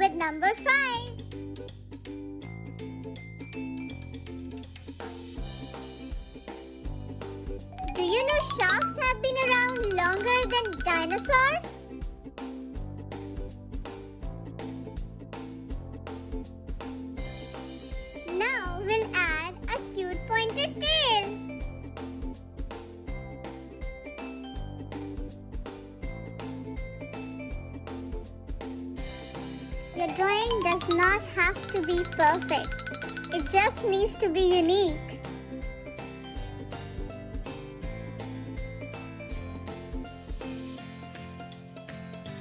with number 5. Do you know sharks have been around longer than dinosaurs? Now we'll add a cute pointed tail. Your drawing does not have to be perfect. It just needs to be unique.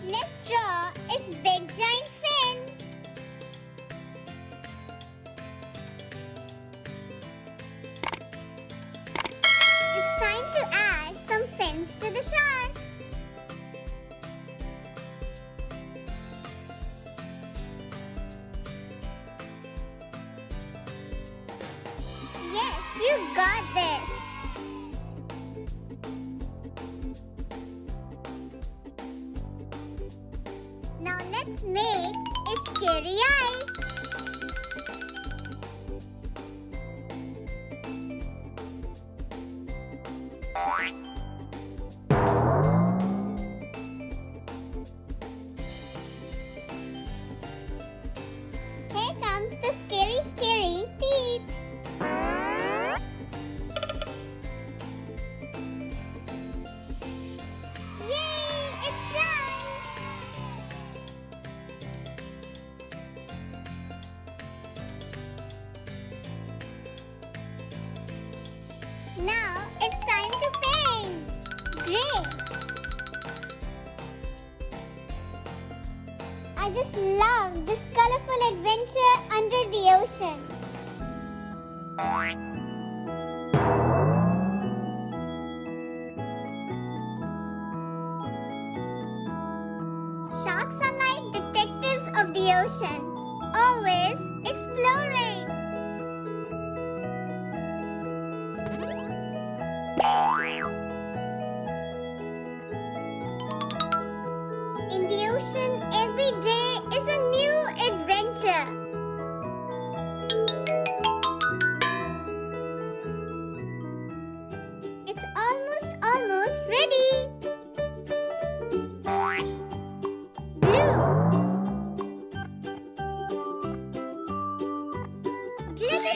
Let's draw its big giant fin. It's time to add some fins to the shark. Yes, you got this. Now let's make its scary eyes. Here comes the scary teeth. Yay! It's done! Now it's time to paint. Great! I just love this colorful adventure under the ocean. Sharks are like detectives of the ocean, always exploring. In the ocean, every day is a new adventure. It's almost ready. Blue. Glitter